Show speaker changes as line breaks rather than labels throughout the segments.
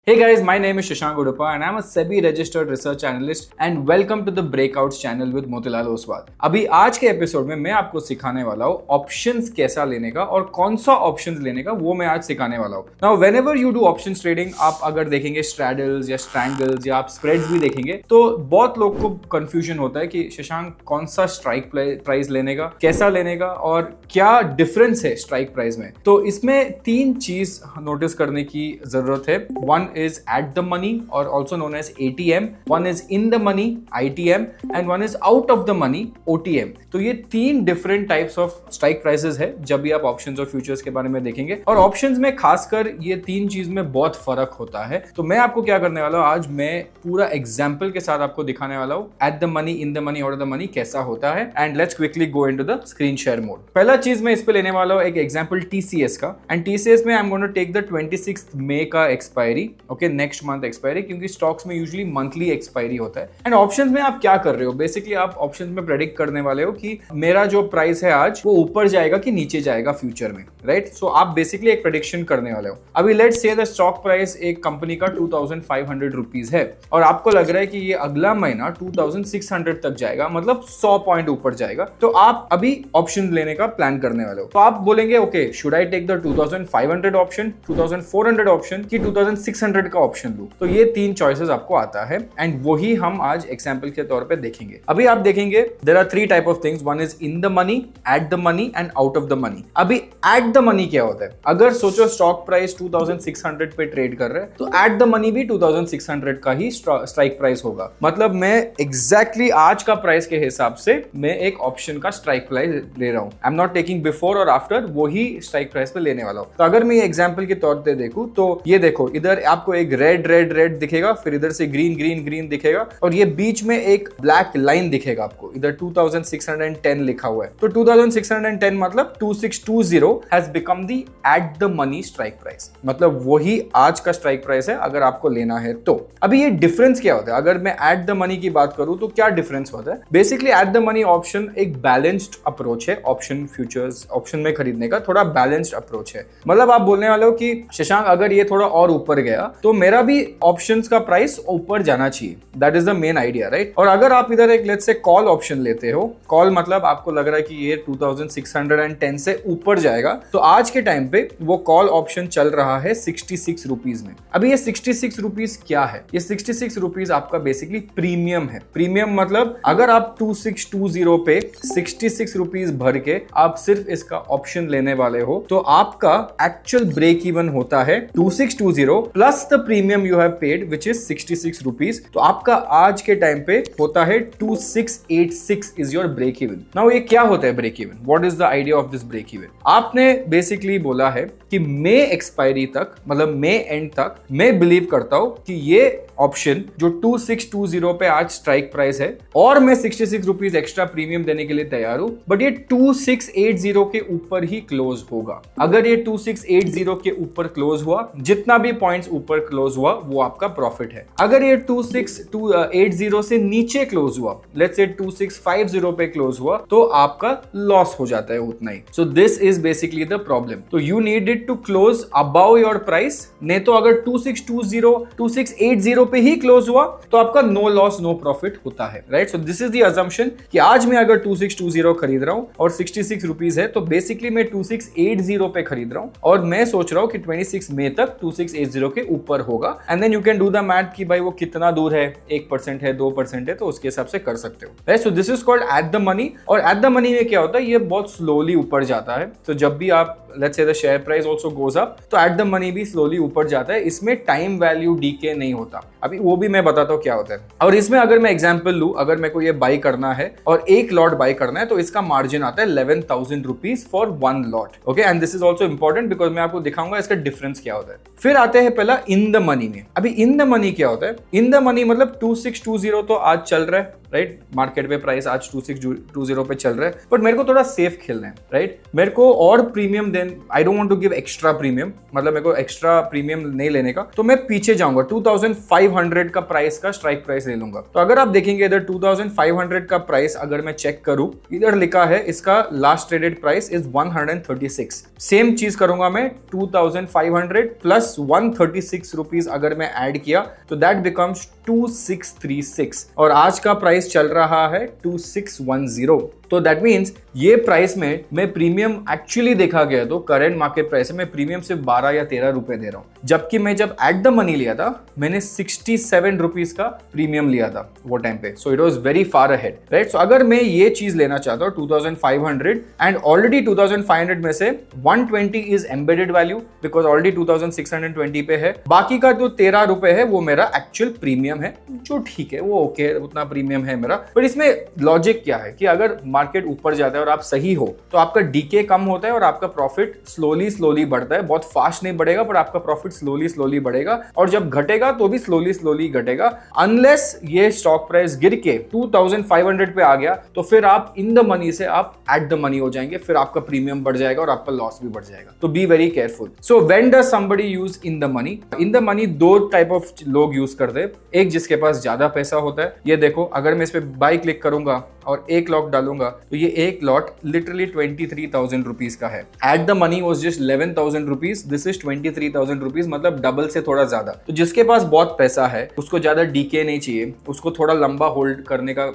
Hey guys, my name is Shashank Uduppa and I'm a SEBI registered research analyst and welcome to the Breakouts channel with Motilal Oswal। अभी आज के episode में मैं आपको सिखाने वाला हूँ ऑप्शंस कैसा लेने का और कौन सा ऑप्शंस लेने का वो मैं आज सिखाने वाला हूँ। Now whenever you do options trading, आप अगर देखेंगे स्ट्रैडल्स या स्ट्रैंगल्स या आप स्प्रेड्स भी देखेंगे तो बहुत लोग को कंफ्यूजन होता है कि शशांक कौन सा स्ट्राइक प्राइस लेने का, कैसा लेने का और क्या डिफरेंस है स्ट्राइक प्राइस में। तो इसमें तीन चीज नोटिस करने की जरूरत है। One is at the money or also known as ATM, one is in the money ITM and one is out of the money OTM। तो ये तीन different types of strike prices है जब भी आप ऑप्शंस और फ्यूचर्स के बारे में देखेंगे। और ऑप्शंस में खासकर ये तीन चीज में बहुत फर्क होता है। तो मैं आपको क्या करने वाला हूँ, आज मैं पूरा एग्जाम्पल के साथ आपको दिखाने वाला हूँ at the money, in the money, out of the money कैसा होता है। And let's quickly go into the screen share mode. पहला चीज मैं इस पे लेने वाला हूँ एक एग्जाम्पल TCS का। एंड TCS में I am going to take the 26 मई का expiry, okay, next month expiry, क्योंकि स्टॉक्स में यूजुअली मंथली एक्सपायरी होता है। एंड ऑप्शंस में आप क्या कर रहे हो, बेसिकली आप ऑप्शंस में प्रेडिक्ट करने वाले हो कि मेरा जो प्राइस है आज वो ऊपर जाएगा कि नीचे जाएगा फ्यूचर में, राइट। सो आप बेसिकली एक प्रेडिक्शन करने वाले हो। अभी let's say the stock price एक कंपनी का 2500 रुपीज है और आपको लग रहा है कि ये अगला महीना 2600 तक जाएगा, मतलब 100 पॉइंट ऊपर जाएगा। तो आप अभी ऑप्शन लेने का प्लान करने वाले हो। तो आप बोलेंगे okay, should I take the 2500 option, 2400 option कि 2600 का ऑप्शन लूं। तो ये तीन चॉइसेस आपको आता है एंड वही हम आज एग्जांपल के तौर पे देखेंगे। अभी आप देखेंगे there are three type of things, one is in the money, at the money and out of the money. अभी एट द मनी क्या होता है, अगर सोचो स्टॉक प्राइस 2600 पे ट्रेड कर रहे हैं तो एट द मनी भी 2600 का ही स्ट्राइक प्राइस होगा। मतलब मैं एग्जैक्टली आज का प्राइस के हिसाब से मैं एक ऑप्शन का स्ट्राइक प्राइस ले रहा हूं। I am not taking before और आफ्टर, वही स्ट्राइक प्राइस पे लेने वाला हूं। तो अगर मैं एग्जांपल के तौर पे देखूं तो ये देखो, इधर आपको एक रेड रेड रेड दिखेगा, फिर इधर से ग्रीन ग्रीन ग्रीन दिखेगा और ये बीच में एक ब्लैक लाइन दिखेगा आपको, इधर 2610 लिखा हुआ है। तो 2610 मतलब 2620 has become the eight the money strike price, मतलब वही आज का स्ट्राइक प्राइस है अगर आपको लेना है तो। अभी ये डिफरेंस क्या होता है, अगर मैं एट द मनी की बात करूं तो क्या डिफरेंस होता है। Basically eight the money option एक बैलेंस्ड अप्रोच है, ऑप्शन फ्यूचर्स ऑप्शन में खरीदने का थोड़ा बैलेंस्ड अप्रोच है। मतलब आप बोलने वाले हो कि शशांक अगर ये थोड़ा और ऊपर गया तो मेरा भी ऑप्शंस का प्राइस ऊपर जाना चाहिए, that is the main idea, right. और अगर आप इधर एक लेट्स से कॉल ऑप्शन लेते हो, कॉल मतलब आपको लग रहा है कि ये 2610 से ऊपर जाएगा, तो आज के टाइम पे वो कॉल ऑप्शन चल रहा है 66 रुपीज में। अभी ये 66 रुपीज क्या है, ये 66 रुपीज आपका बेसिकली प्रीमियम है। प्रीमियम मतलब अगर आप 2620 पे 66 रुपीज भर के आप सिर्फ इसका ऑप्शन लेने वाले हो तो आपका एक्चुअल ब्रेक इवन होता है 2620 plus the premium you have paid which is 66 rupees. तो आपका आज के टाइम पे होता है 2686 is your break even. Now ये क्या होता है break even, what is the idea of this break even. आपने बेसिकली बोला है कि मई एक्सपायरी तक, मतलब मई एंड तक मैं बिलीव करता हूं कि ये ऑप्शन जो 2620 पे आज स्ट्राइक प्राइस है और मैं 66 रुपीज एक्स्ट्रा प्रीमियम देने के लिए तैयार हूं, बट ये 2680 के ऊपर ही क्लोज होगा। अगर ये 2680 के ऊपर क्लोज हुआ, जितना भी पॉइंट्स ऊपर क्लोज हुआ वो आपका प्रॉफिट है। अगर ये 2680 से नीचे क्लोज हुआ, लेट्स से 2650 पे क्लोज हुआ, तो आपका लॉस हो जाता है उतना ही। So this is basically the problem. तो you need it to close above your price, नहीं तो अगर 2680 पे ही क्लोज हुआ तो आपका नो लॉस नो प्रॉफिट होता है, right. So this is the assumption कि आज मैं अगर 2620 खरीद रहा हूं और 66 रुपीज है तो बेसिकली मैं 2680 पे खरीद रहा हूं और मैं सोच रहा हूं कि 26 मई तक 2680 के ऊपर होगा। And then you can do the math कि भाई वो कितना दूर है, 1% है, 2% है, तो उसके हिसाब से कर सकते हो, right. So this is called eight the money. और एट द मनी में क्या होता है, ये बहुत स्लोली ऊपर जाता है। तो जब भी आप let's say the share price also goes up तो एट द मनी भी स्लोली ऊपर जाता है, इसमें टाइम वैल्यू डीके नहीं होता। अभी वो भी मैं बताता हूँ क्या होता है। और इसमें अगर मैं एग्जांपल लूं, अगर मेरे को ये बाई करना है और एक लॉट बाई करना है तो इसका मार्जिन आता है 11,000 rupees for one lot, okay. And this is also important because मैं आपको दिखाऊंगा इसका डिफरेंस क्या होता है। फिर आते हैं पहला इन द मनी में। अभी इन द मनी क्या होता है, इन द मनी मतलब 2620 तो आज चल रहा है, राइट। मार्केट में प्राइस आज 2620 पे चल रहा है, बट मेरे को थोड़ा सेफ खेलना है, राइट। मेरे को और premium then I don't want to give extra premium, मतलब मेरे को एक्स्ट्रा प्रीमियम नहीं लेने का, तो मैं पीछे जाऊंगा 2500 का प्राइस का स्ट्राइक प्राइस ले लूंगा। तो अगर आप देखेंगे इधर 2500 का प्राइस अगर मैं चेक करूं, इधर लिखा है इसका last traded price is 136। Same चीज करूंगा मैं 2500 प्लस 136 रुपीज अगर मैं ऐड किया तो दैट बिकम्स 2636 और आज का प्राइस चल रहा है 2610। तो दैट मीन्स ये प्राइस में मैं प्रीमियम एक्चुअली देखा गया तो करंट मार्केट प्राइस है मैं प्रीमियम से 12 या 13 रुपए दे रहा हूं, जबकि मैं जब एट द मनी लिया था मैंने 67 रुपीज का प्रीमियम लिया था वो टाइम पे। So it was very far ahead, right. सो अगर मैं ये चीज लेना चाहता हूं 2500 एंड ऑलरेडी 2500 में से 120 is embedded value because already 2620 पे है, बाकी का जो 13 रुपए है वो मेरा एक्चुअल प्रीमियम है, जो ठीक है वो ओके उतना प्रीमियम है मेरा। बट इसमें लॉजिक क्या है कि अगर मार्केट ऊपर जाता है और आप सही हो तो आपका डीके कम होता है और आपका प्रॉफिट स्लोली बढ़ता है, बहुत फास्ट नहीं बढ़ेगा पर आपका प्रॉफिट स्लोली बढ़ेगा, और जब घटेगा तो भी स्लोली घटेगा। अनलेस ये स्टॉक प्राइस गिर के 2500 पे आ गया तो फिर आप इन द मनी से आप एट द मनी हो जाएंगे, फिर आपका प्रीमियम बढ़ जाएगा और आपका लॉस भी बढ़ जाएगा। तो be very careful. So when does somebody use in the money? In the money दो टाइप ऑफ लोग यूज करते हैं, एक जिसके पास ज्यादा पैसा होता है। ये देखो अगर मैं इस पे बाय क्लिक करूंगा और एक लॉट डालूंगा तो ये एक लॉट लिटरली 23,000 रुपीज का है। Eight the money was just 11,000 rupees, this is 23,000 rupees, मतलब डबल से थोड़ा ज्यादा। तो जिसके पास बहुत पैसा है उसको ज्यादा डीके नहीं चाहिए, उसको थोड़ा लंबा होल्ड करने का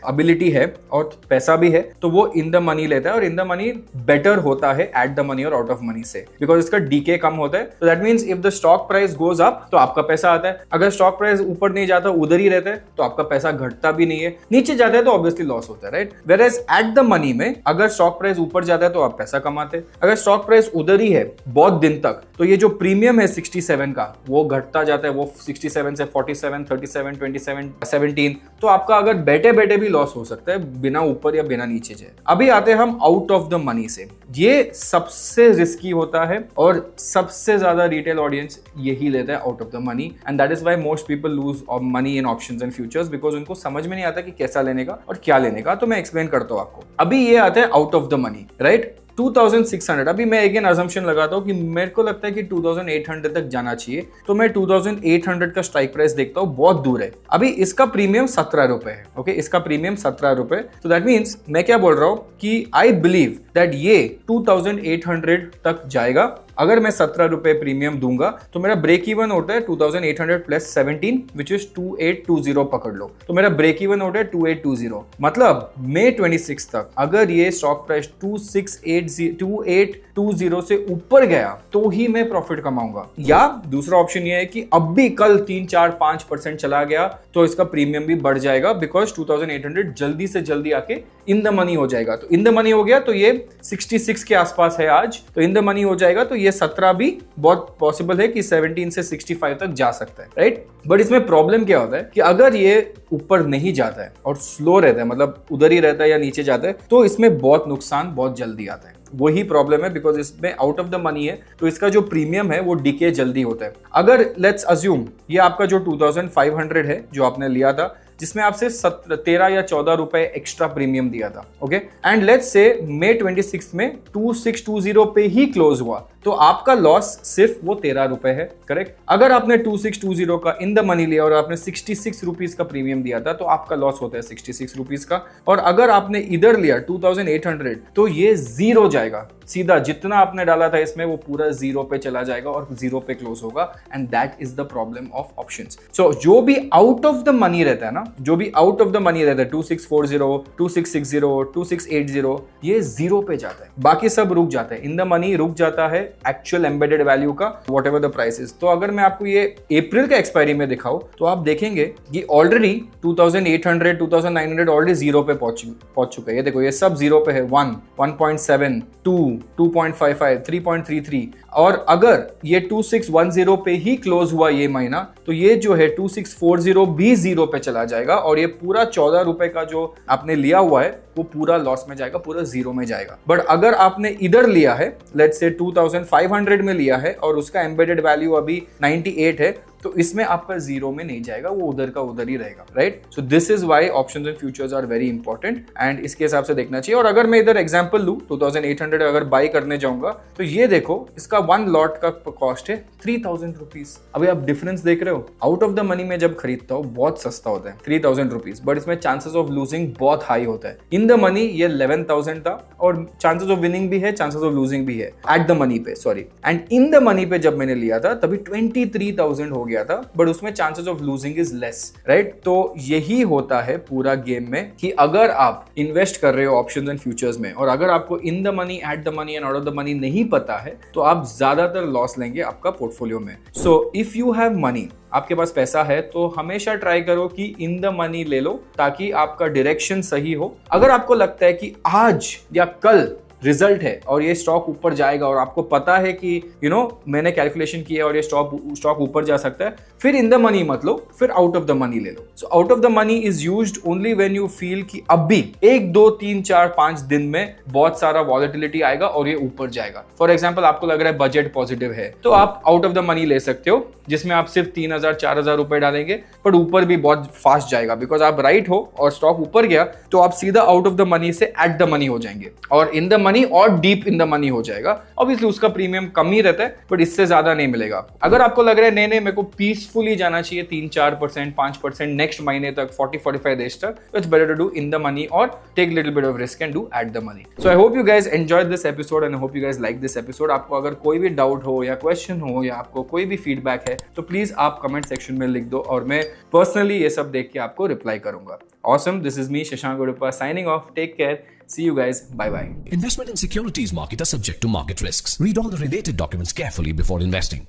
एबिलिटी है और पैसा भी है, तो वो इन द मनी लेता है और इन द मनी बेटर होता है एट द मनी और आउट ऑफ मनी से, बिकॉज इसका डीके कम होता है। तो that means if the stock price goes up तो आपका पैसा आता है, अगर स्टॉक प्राइस ऊपर नहीं जाता उधर ही रहता है तो आपका पैसा घटता भी नहीं है, नीचे जाता है तो ऑब्वियसली लॉस होता है, right. Whereas eight the money में अगर स्टॉक प्राइस ऊपर जाता है तो आप पैसा कमाते हैं, अगर स्टॉक प्राइस उधर ही है बहुत दिन तक तो ये जो प्रीमियम है 67 का वो घटता जाता है, वो 67 से 47, 37, 27, 17, तो आपका अगर बैठे बैठे भी लॉस हो सकता है बिना ऊपर या बिना नीचे जाए। अभी आते हैं हम आउट ऑफ द मनी से, ये सबसे रिस्की होता है और सबसे ज्यादा रिटेल ऑडियंस यही लेता है out of the money, and that is why most people lose money in options and futures, because उनको समझ में नहीं आता कि कैसा लेने का और क्या लेने का। तो मैं एक्सप्लेन करता हूं आपको। अभी ये आता है out of the money, right. 2600, अभी मैं अगेन अजम्पशन लगाता हूं कि मेरे को लगता है कि 2800 तक जाना चाहिए, तो मैं 2800 का स्ट्राइक प्राइस देखता हूं, बहुत दूर है। अभी इसका प्रीमियम 17 रुपए है, ओके, इसका प्रीमियम 17 रुपए। तो दैट मीन्स मैं क्या बोल रहा हूं कि आई बिलीव दैट ये 2800 तक जाएगा। अगर मैं 17 रुपए प्रीमियम दूंगा तो मेरा ब्रेक इवन होता है 2800 प्लस 17 विच इज 2820 पकड़ लो, तो मेरा ब्रेक इवन होता है 2820। मतलब मई 26 तक अगर ये स्टॉक प्राइस 2820 से ऊपर गया तो ही मैं प्रॉफिट कमाऊंगा। या दूसरा ऑप्शन ये है कि अब भी कल 3-4-5% चला गया तो इसका प्रीमियम भी बढ़ जाएगा, बिकॉज 2800 जल्दी से जल्दी आके इन द मनी हो जाएगा। तो इन द मनी हो गया तो ये 66 के आसपास है आज, तो इन द मनी हो जाएगा तो ये 17 भी बहुत पॉसिबल है कि 17 से 65 तक जा सकता है, राइट। बट इसमें प्रॉब्लम क्या होता है कि अगर ये ऊपर नहीं जाता है और स्लो रहता है, मतलब उधर ही रहता है या नीचे जाता है, तो इसमें बहुत नुकसान बहुत जल्दी आता है। वही प्रॉब्लम है, बिकॉज इसमें आउट ऑफ द मनी है तो इसका जो प्रीमियम है वो डीके जल्दी होता है। अगर लेट्स अज्यूम ये आपका जो 2500 है जो आपने लिया था, जिसमें आपसे 13 या 14 रुपए एक्स्ट्रा प्रीमियम दिया था, ओके, एंड लेट्स से मई 26 में 2620 पे ही क्लोज हुआ, तो आपका लॉस सिर्फ वो 13 रुपए है, करेक्ट। अगर आपने 2620 का इन द मनी लिया और आपने 66 रुपीज का प्रीमियम दिया था तो आपका लॉस होता है 66 रुपीज का, और अगर आपने इधर लिया 2800 तो ये जीरो जाएगा सीधा, जितना आपने डाला था इसमें वो पूरा जीरो पे चला जाएगा और जीरो पे क्लोज होगा, and that is the problem of options. So जो भी आउट ऑफ द मनी रहता है ना, जो भी आउट ऑफ द मनी रहता है 2640, 2660, 2680, ये जीरो पे जाता है, बाकी सब रुक जाता है, इन द मनी रुक जाता है एक्चुअल एम्बेडेड वैल्यू का what ever the price is. तो अगर मैं आपको ये अप्रैल का एक्सपायरी में दिखाऊं तो आप देखेंगे कि ऑलरेडी 2800, 2900 ऑलरेडी जीरो पे पहुंच चुका है। ये देखो ये सब जीरो पे है, 1, 1.7, 2, 2.55, 3.33, और अगर ये 2610 पे ही क्लोज हुआ ये महीना तो ये जो है 2640 भी जीरो पे चला जाएगा, और ये पूरा 14 रुपए का जो आपने लिया हुआ है वो पूरा लॉस में जाएगा, पूरा जीरो में जाएगा। बट अगर आपने इधर लिया है, लेट्स से 2500 में लिया है और उसका एम्बेडेड वैल्यू अभी 98 है, तो इसमें आपका जीरो में नहीं जाएगा, वो उधर का उधर ही रहेगा, right? So this is why options and futures are very important and इसके हिसाब से देखना चाहिए। और अगर मैं इधर एग्जांपल लूं 2800 अगर बाई करने जाऊंगा तो ये देखो इसका 1 लॉट का कॉस्ट है 3000 रुपीज। अभी आप डिफरेंस देख रहे हो, आउट ऑफ द मनी में जब खरीदता हो बहुत सस्ता होता है 3000 रुपीज, बट इसमें चांसेस ऑफ लूजिंग बहुत हाई होता है। इन द मनी ये 11000 था और चांसेस ऑफ विनिंग भी है, चांसेस ऑफ लूजिंग भी है एट द मनी पे, sorry. And in the money पे जब मैंने लिया था तभी 23,000 हो गया था, बट उसमें chances of losing is less, right? तो यही होता है पूरा गेम में कि अगर आप इन्वेस्ट कर रहे हो ऑप्शंस एंड फ्यूचर्स में और अगर आपको इन the money, at the money and out of the money नहीं पता है तो आप ज्यादातर लॉस लेंगे आपका पोर्टफोलियो में। So if you have money, आपके पास पैसा है, तो हमेशा ट्राई करो कि इन द मनी ले लो ताकि आपका डायरेक्शन सही हो। अगर आपको लगता है कि आज या कल रिजल्ट है और ये स्टॉक ऊपर जाएगा और आपको पता है कि मैंने कैलकुलेशन किया और ये स्टॉक ऊपर जा सकता है, फिर इन द मनी मत लो, फिर आउट ऑफ द मनी ले लो। So out of the money is used only when you feel कि अभी 1, 2, 3, 4, 5 दिन में बहुत सारा वॉलेटिलिटी आएगा और ये ऊपर जाएगा। फॉर एग्जाम्पल आपको लग रहा है बजट पॉजिटिव है तो आप आउट ऑफ द मनी ले सकते हो, जिसमें आप सिर्फ 3000, 4000 रुपए डालेंगे, पर ऊपर भी बहुत फास्ट जाएगा बिकॉज आप राइट हो और स्टॉक ऊपर गया तो आप सीधा आउट ऑफ द मनी से एट द मनी हो जाएंगे और इन द मनी और डीप इन द मनी हो जाएगा। ऑब्वियसली उसका प्रीमियम कम ही रहता है बट इससे ज्यादा नहीं मिलेगा। अगर आपको लग रहा है नहीं मेरे को पीसफुली जाना चाहिए 3-4%, 5% नेक्स्ट महीने तक, 40-45 डेज तक, तो it's better to do in the money और take little bit of risk and do at the money. So I hope you guys enjoyed this episode and I hope you guys like this episode. आपको अगर कोई भी doubt हो या question हो या आपको कोई भी फीडबैक है तो प्लीज आप कमेंट सेक्शन में लिख दो और मैं पर्सनली ये सब देख के आपको रिप्लाई करूंगा। Awesome, this is me Shashank Uduppa signing off. Take care. See you guys. Bye bye.
Investment in securities market are subject to market risks. Read all the related documents carefully before investing.